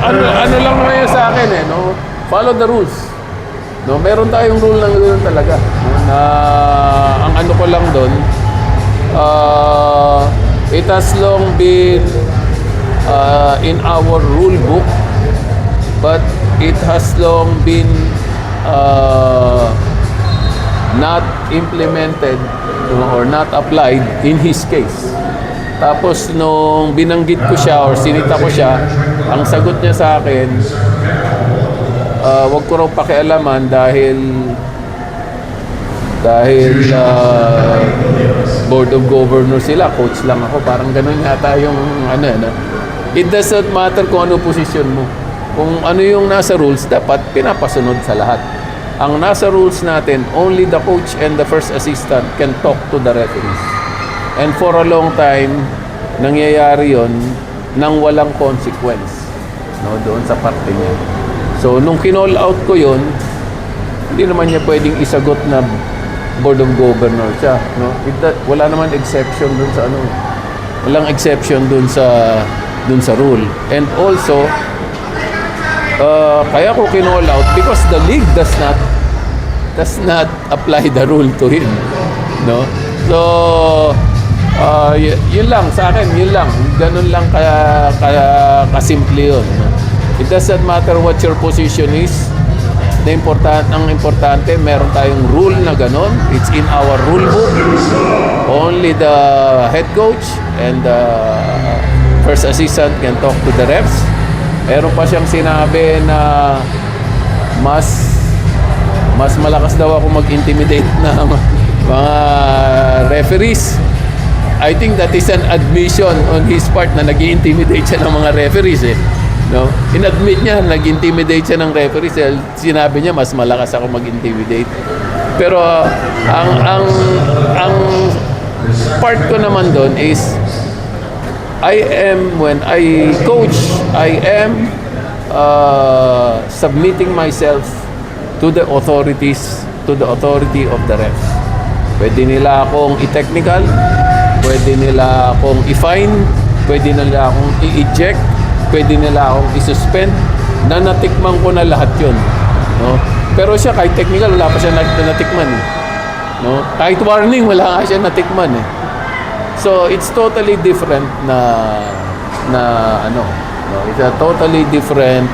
ano lang naman yun sa akin no? Follow the rules. No, meron tayong rule na ganoon talaga. Na ang ano ko lang doon, it has long been in our rule book, but it has long been not implemented or not applied in his case. Tapos nung binanggit ko siya or sinita ko siya, ang sagot niya sa akin, wag ko raw pakialaman dahil Board of Governors sila, coach lang ako. Parang ganun yata yung ano. It doesn't matter kung ano posisyon mo. Kung ano yung nasa rules, dapat pinapasunod sa lahat. Ang nasa rules natin, only the coach and the first assistant can talk to the referees. And for a long time, nangyayari yon nang walang consequence, no, doon sa parte niya. So, nung kinall out ko yon, hindi naman niya pwedeng isagot na Board of Governors siya, no? Wala naman exception doon sa ano. Walang exception doon sa rule. And also, kaya ko kinall out because the league does not apply the rule to him, no? So, yun lang sa akin, yun lang. Ganun lang kasimple yun. It doesn't matter what your position is. Ang importante, meron tayong rule na ganun. It's in our rule book. Only the head coach and the first assistant can talk to the refs. Meron pa siyang sinabi na mas malakas daw ako mag-intimidate na mga referees. I think that is an admission on his part na nag-i-intimidate siya ng mga referees no? In-admit niya, nag-intimidate siya ng referees. Sinabi niya, mas malakas ako mag-intimidate. Pero ang part ko naman doon is when I coach, I am submitting myself to the authorities, to the authority of the refs. Pwede nila akong i-technical, pwede nila akong i-fine, pwede nila akong i-eject, pwede nila akong i-suspend. Natikman ko na lahat yun, no? Pero siya, kahit technical, wala pa siya natikman, no? Kahit warning, wala nga siya natikman, So, it's totally different no? It's a totally different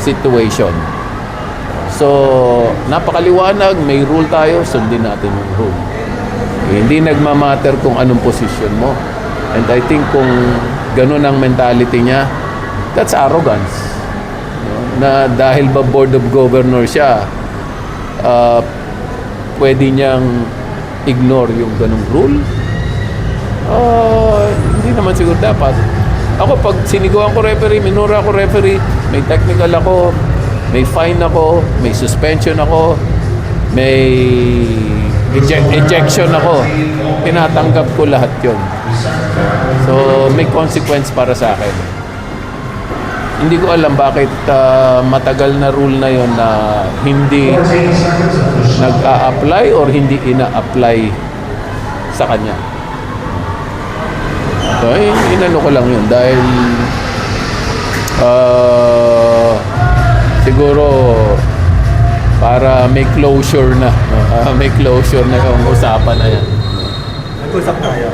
situation. So, napakaliwanag, may rule tayo, sundin natin yung rule. Hindi nagmamatter kung anong position mo. And I think kung ganun ang mentality niya, that's arrogance. No? Na dahil ba Board of Governors siya, pwede niyang ignore yung ganung rule? Hindi naman siguro dapat. Ako, pag sinigawan ko referee, minura ako referee, may technical ako, may fine ako, may suspension ako, may ejection ako, tinatanggap ko lahat yun. So, may consequence para sa akin. Hindi ko alam bakit matagal na rule na yon na hindi nag-a-apply or hindi ina-apply sa kanya. So, inano ko lang yun dahil siguro para may closure na. May closure na yung usapan na yan. Nag-usap tayo.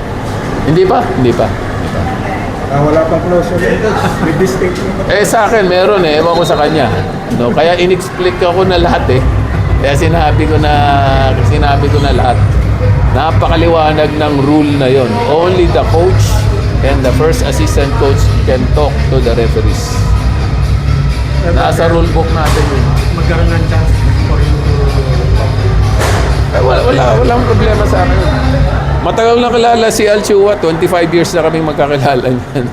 Hindi pa. Wala pang closure. With this statement. Sa akin meron ewan ko sa kanya. No, kaya inexplic ako na lahat Kaya sinabi ko na lahat. Napakaliwanag ng rule na yon. Only the coach and the first assistant coach can talk to the referees. Nasa rule book natin yun. Magkaroon ng chance for you to... Walang problema sa akin. Matagal na kilala si Al Chua. 25 years na kaming magkakilala niyan.